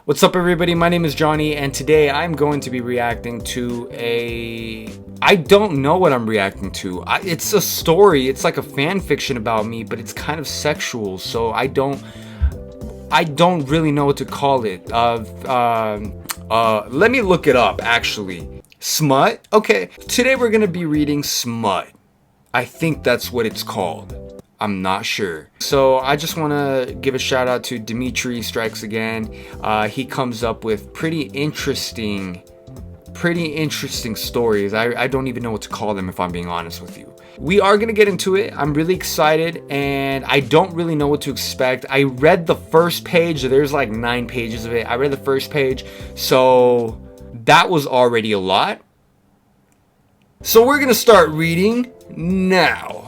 What's up, everybody? My name is Johnny, and today I'm going to be reacting to I don't know what I'm reacting to. It's a story. It's like a fan fiction about me, but it's kind of sexual, so I don't really know what to call it. Let me look it up, actually. Smut? Okay. Today we're going to be reading Smut. I think that's what it's called. I'm not sure. So I just want to give a shout out to Dimitri Strikes Again. He comes up with pretty interesting stories. I don't even know what to call them, if I'm being honest with you. We are going to get into it. I'm really excited, and I don't really know what to expect. I read the first page. There's like 9 pages of it. I read the first page, so that was already a lot. So we're going to start reading now.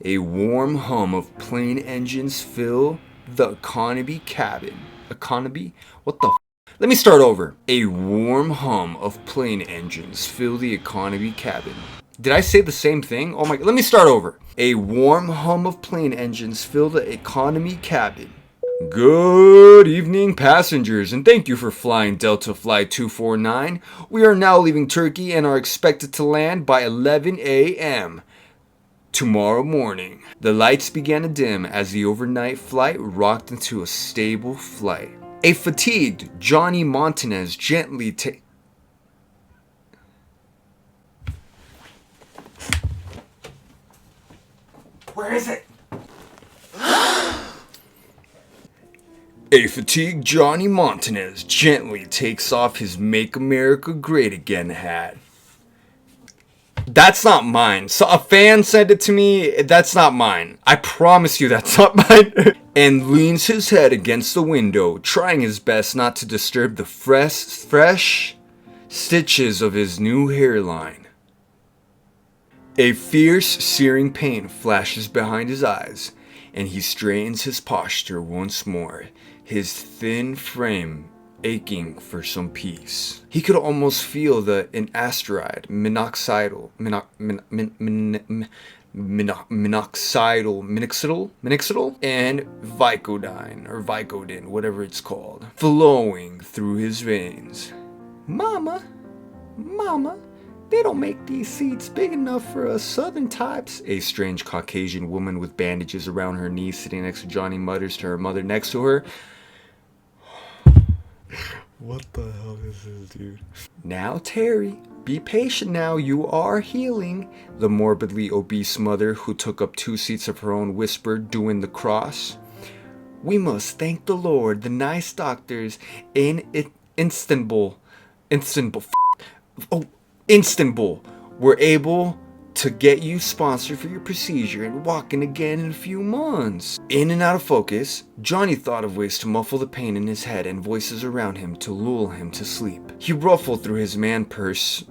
A warm hum of plane engines fill the economy cabin. Economy? What the f? Let me start over. A warm hum of plane engines fill the economy cabin. Did I say the same thing? Oh my god. Let me start over. A warm hum of plane engines fill the economy cabin. Good evening, passengers, and thank you for flying Delta Flight 249. We are now leaving Turkey and are expected to land by 11 a.m. tomorrow morning. The lights began to dim as the overnight flight rocked into a stable flight. A fatigued Johnny Montanez gently Where is it? A fatigued Johnny Montanez gently takes off his Make America Great Again hat. That's not mine. So a fan sent it to me. That's not mine. I promise you that's not mine. And leans his head against the window, trying his best not to disturb the fresh stitches of his new hairline. A fierce, searing pain flashes behind his eyes, and he straightens his posture once more, his thin frame aching for some peace. He could almost feel an asteroid, minoxidil, and Vicodin, whatever it's called, flowing through his veins. Mama, they don't make these seats big enough for us southern types. A strange Caucasian woman with bandages around her knees sitting next to Johnny mutters to her mother next to her. What the hell is this, dude? Now, Terry, be patient now, you are healing. The morbidly obese mother, who took up 2 seats of her own, whispered, doing the cross. We must thank the Lord, the nice doctors in Istanbul were able to get you sponsored for your procedure and walking again in a few months. In and out of focus, Johnny thought of ways to muffle the pain in his head and voices around him to lull him to sleep. He muffled through his man purse,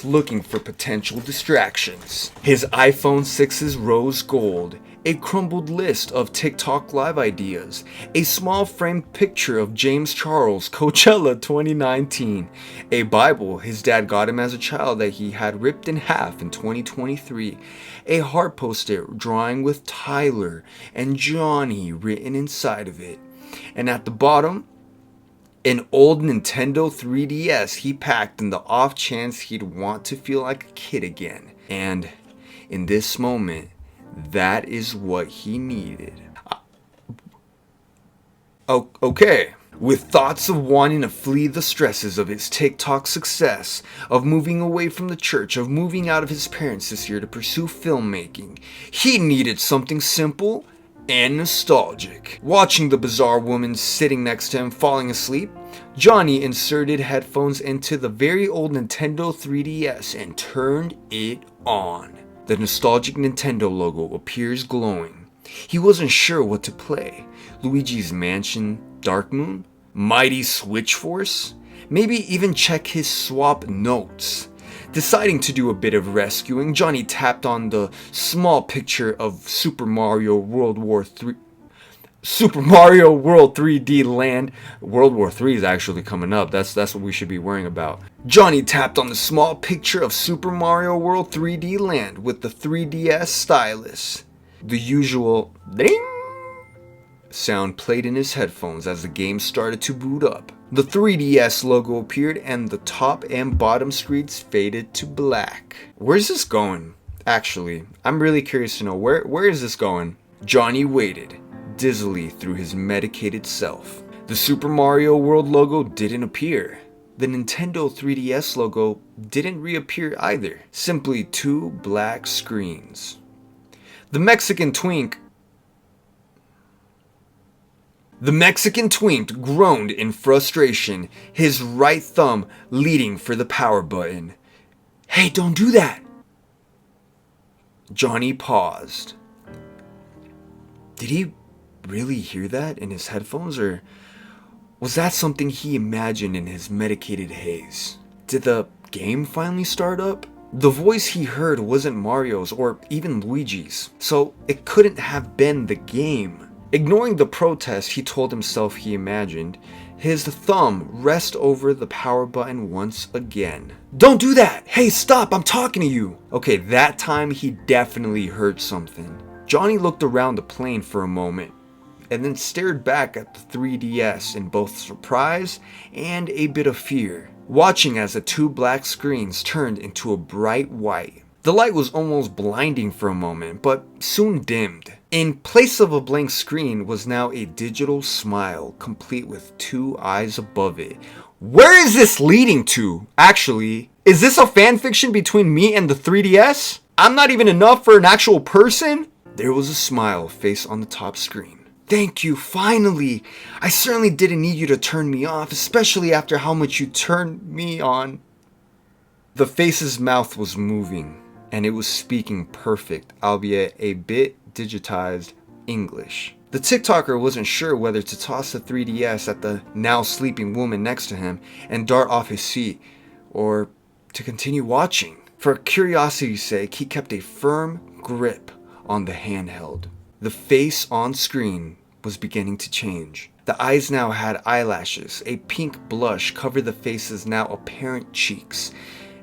looking for potential distractions. His iPhone 6's rose gold, a crumbled list of TikTok live ideas, a small framed picture of James Charles, Coachella 2019, a Bible his dad got him as a child that he had ripped in half in 2023, a heart poster drawing with Tyler and Johnny written inside of it, and at the bottom, an old Nintendo 3DS he packed in the off chance he'd want to feel like a kid again. And in this moment, that is what he needed. Okay. With thoughts of wanting to flee the stresses of his TikTok success, of moving away from the church, of moving out of his parents this year to pursue filmmaking, he needed something simple and nostalgic. Watching the bizarre woman sitting next to him falling asleep, Johnny inserted headphones into the very old Nintendo 3DS and turned it on. The nostalgic Nintendo logo appears glowing. He wasn't sure what to play. Luigi's Mansion, Dark Moon, Mighty Switch Force, maybe even check his swap notes. Deciding to do a bit of rescuing, Johnny tapped on the small picture of Super Mario World 3D Land. World War III is actually coming up. That's what we should be worrying about. Johnny tapped on the small picture of Super Mario World 3D Land with the 3DS stylus. The usual ding sound played in his headphones as the game started to boot up. The 3DS logo appeared and the top and bottom screens faded to black. Where's this going? Actually, I'm really curious to know where is this going? Johnny waited dizzily through his medicated self. The Super Mario World logo didn't appear. The Nintendo 3DS logo didn't reappear either. Simply two black screens. The Mexican Twink groaned in frustration, his right thumb leading for the power button. "Hey, don't do that!" Johnny paused. Did he really hear that in his headphones, or was that something he imagined in his medicated haze? Did the game finally start up? The voice he heard wasn't Mario's or even Luigi's, so it couldn't have been the game. Ignoring the protest he told himself he imagined, his thumb rested over the power button once again. "Don't do that! Hey, stop! I'm talking to you!" Okay, that time he definitely heard something. Johnny looked around the plane for a moment, and then stared back at the 3DS in both surprise and a bit of fear, watching as the two black screens turned into a bright white. The light was almost blinding for a moment, but soon dimmed. In place of a blank screen was now a digital smile, complete with two eyes above it. Where is this leading to? Actually, is this a fanfiction between me and the 3DS? I'm not even enough for an actual person? There was a smile face on the top screen. "Thank you, finally! I certainly didn't need you to turn me off, especially after how much you turned me on." The face's mouth was moving, and it was speaking perfect, albeit a bit digitized, English. The TikToker wasn't sure whether to toss the 3DS at the now sleeping woman next to him and dart off his seat, or to continue watching. For curiosity's sake, he kept a firm grip on the handheld. The face on screen was beginning to change. The eyes now had eyelashes, a pink blush covered the face's now apparent cheeks,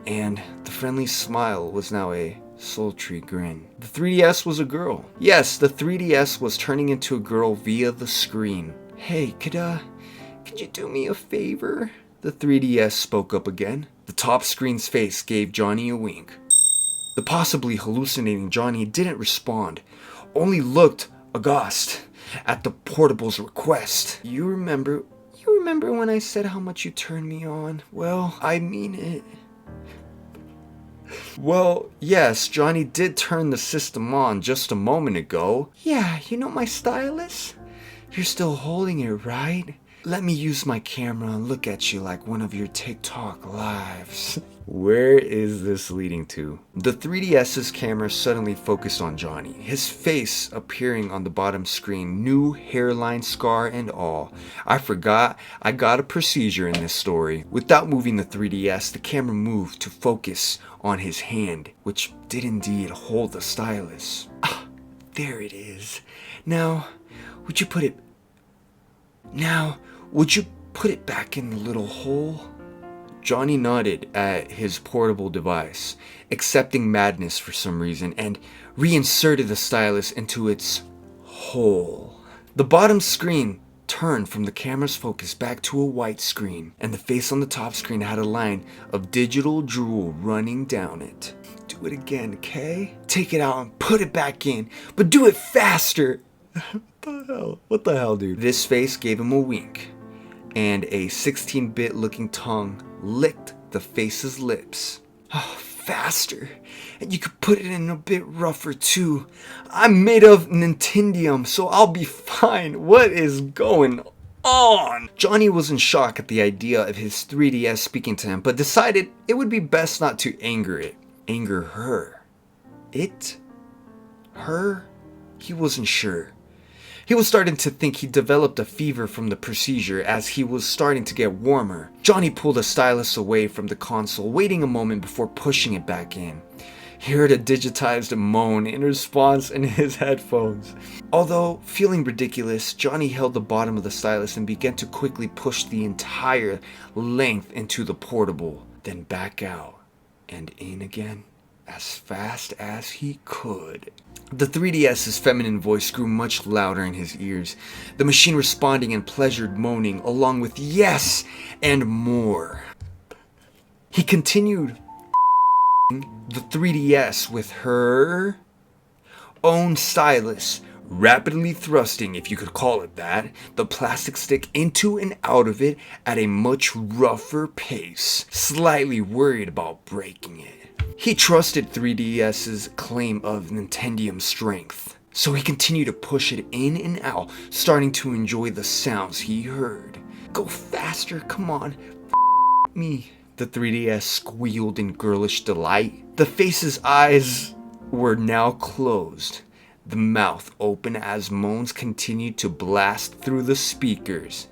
and the friendly smile was now a sultry grin. The 3DS was a girl. Yes, the 3DS was turning into a girl via the screen. "Hey, could you do me a favor?" The 3DS spoke up again. The top screen's face gave Johnny a wink. The possibly hallucinating Johnny didn't respond, only looked aghast at the portable's request. You remember when I said how much you turned me on? Well, I mean it." Well, yes, Johnny did turn the system on just a moment ago. "Yeah, you know my stylus? You're still holding it, right? Let me use my camera and look at you like one of your TikTok lives." Where is this leading to? The 3DS's camera suddenly focused on Johnny, his face appearing on the bottom screen, new hairline scar and all. I forgot I got a procedure in this story. Without moving the 3DS, the camera moved to focus on his hand, which did indeed hold the stylus. Ah, there it is. Now, would you put it back in the little hole? Johnny nodded at his portable device, accepting madness for some reason, and reinserted the stylus into its hole. The bottom screen turned from the camera's focus back to a white screen, and the face on the top screen had a line of digital drool running down it. Do it again, okay? Take it out and put it back in, but do it faster! What the hell, dude? This face gave him a wink, and a 16-bit looking tongue licked the face's lips. Oh, faster. And you could put it in a bit rougher too. I'm made of Nintendium, so I'll be fine. What is going on? Johnny was in shock at the idea of his 3DS speaking to him, but decided it would be best not to anger it. Anger her. It? Her? He wasn't sure. He was starting to think he developed a fever from the procedure as he was starting to get warmer. Johnny pulled the stylus away from the console, waiting a moment before pushing it back in. He heard a digitized moan in response in his headphones. Although feeling ridiculous, Johnny held the bottom of the stylus and began to quickly push the entire length into the portable, then back out and in again as fast as he could. The 3DS's feminine voice grew much louder in his ears, the machine responding in pleasured moaning along with yes and more. He continued the 3DS with her own stylus, rapidly thrusting, if you could call it that, the plastic stick into and out of it at a much rougher pace, slightly worried about breaking it. He trusted 3DS's claim of Nintendium strength, so he continued to push it in and out, starting to enjoy the sounds he heard. Go faster, come on, me, the 3DS squealed in girlish delight. The face's eyes were now closed, the mouth open as moans continued to blast through the speakers.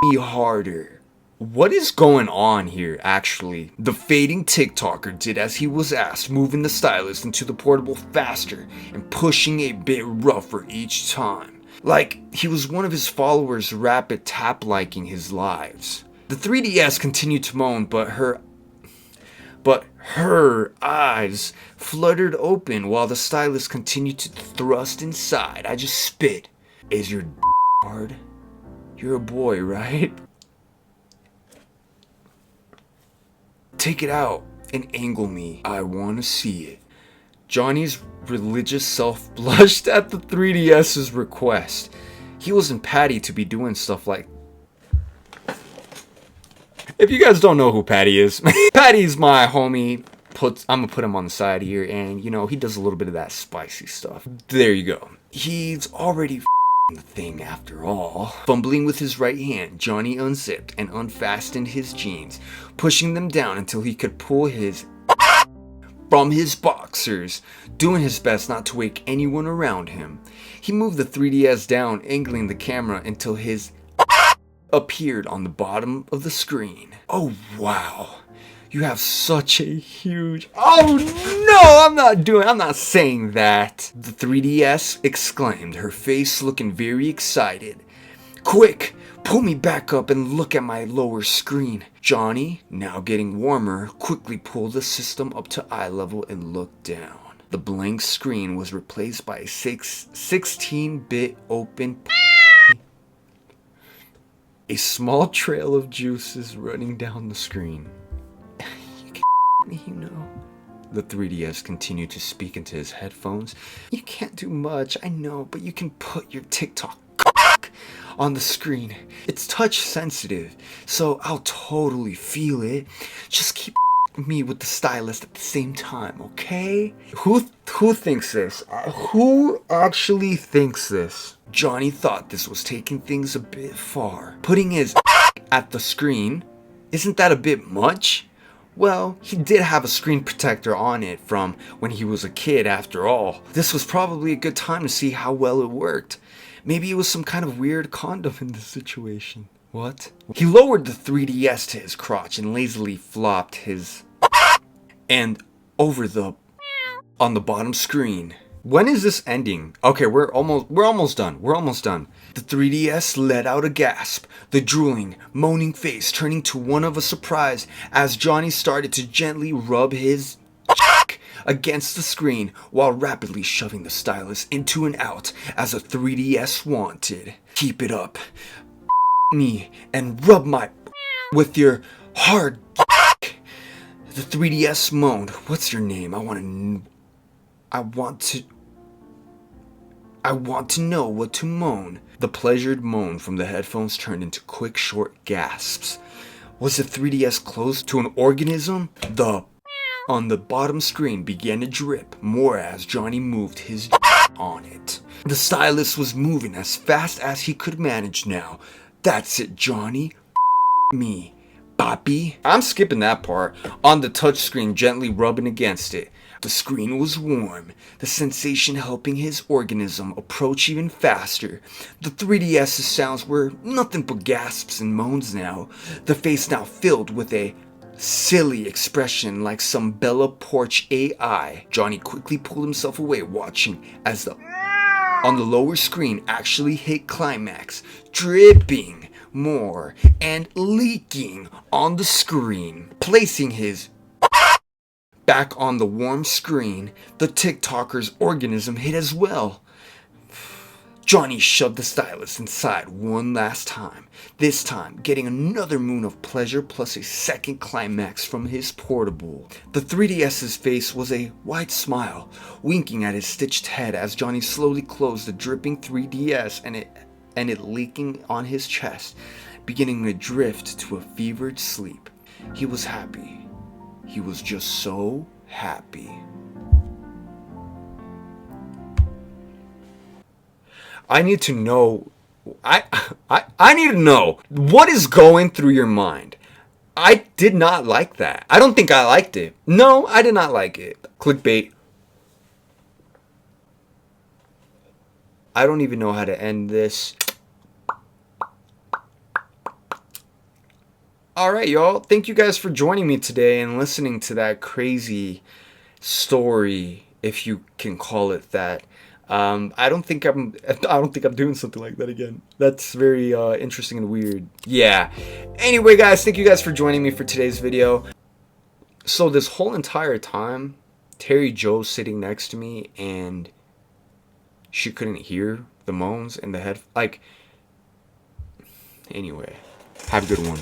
Me harder. What is going on here, actually? The fading TikToker did as he was asked, moving the stylus into the portable faster and pushing a bit rougher each time. Like he was one of his followers rapid tap-liking his lives. The 3DS continued to moan, but her eyes fluttered open while the stylus continued to thrust inside. I just spit. Is your hard? You're a boy, right? Take it out and angle me. I want to see it. Johnny's religious self blushed at the 3DS's request. He wasn't Patty to be doing stuff like... If you guys don't know who Patty is, Patty's my homie. I'm gonna put him on the side here, and you know, he does a little bit of that spicy stuff. There you go. He's already the thing after all. Fumbling with his right hand, Johnny unzipped and unfastened his jeans, pushing them down until he could pull his from his boxers, doing his best not to wake anyone around him. He moved the 3DS down, angling the camera until his appeared on the bottom of the screen. Oh wow. You have such a huge... Oh no, I'm not saying that. The 3DS exclaimed, her face looking very excited. Quick, pull me back up and look at my lower screen. Johnny, now getting warmer, quickly pulled the system up to eye level and looked down. The blank screen was replaced by a 16-bit open... A small trail of juices running down the screen. You know, the 3DS continued to speak into his headphones. You can't do much, I know, but you can put your TikTok on the screen. It's touch sensitive, so I'll totally feel it. Just keep me with the stylus at the same time, okay? Who thinks this? Who actually thinks this? Johnny thought this was taking things a bit far. Putting his at the screen, isn't that a bit much? Well, he did have a screen protector on it from when he was a kid after all. This was probably a good time to see how well it worked. Maybe it was some kind of weird condom in this situation. What? He lowered the 3DS to his crotch and lazily flopped his and over the on the bottom screen. When is this ending? Okay, we're almost done. The 3DS let out a gasp, the drooling, moaning face turning to one of a surprise as Johnny started to gently rub his against the screen while rapidly shoving the stylus into and out as the 3DS wanted. Keep it up, me, and rub my with your hard. The 3DS moaned. What's your name? I want to know what to moan. The pleasured moan from the headphones turned into quick, short gasps. Was the 3DS close to an organism? The on the bottom screen began to drip more as Johnny moved his on it. The stylus was moving as fast as he could manage now. That's it, Johnny. Me. Boppy. I'm skipping that part. On the touchscreen, gently rubbing against it. The screen was warm, the sensation helping his organism approach even faster. The 3DS's sounds were nothing but gasps and moans now, the face now filled with a silly expression like some Bella Porch AI. Johnny quickly pulled himself away, watching as the on the lower screen actually hit climax, dripping more and leaking on the screen, placing his Back on the warm screen, the TikToker's organism hit as well. Johnny shoved the stylus inside one last time, this time getting another moon of pleasure plus a second climax from his portable. The 3DS's face was a wide smile, winking at his stitched head as Johnny slowly closed the dripping 3DS and it leaking on his chest, beginning to drift to a fevered sleep. He was happy. He was just so happy. I need to know. I need to know what is going through your mind. I did not like that. I don't think I liked it. No, I did not like it. Clickbait. I don't even know how to end this. Alright, y'all. Thank you guys for joining me today and listening to that crazy story, if you can call it that. I don't think I'm doing something like that again. That's very interesting and weird. Yeah. Anyway, guys, thank you guys for joining me for today's video. So this whole entire time, Terry Jo's sitting next to me and she couldn't hear the moans in the head. Like, anyway, have a good one.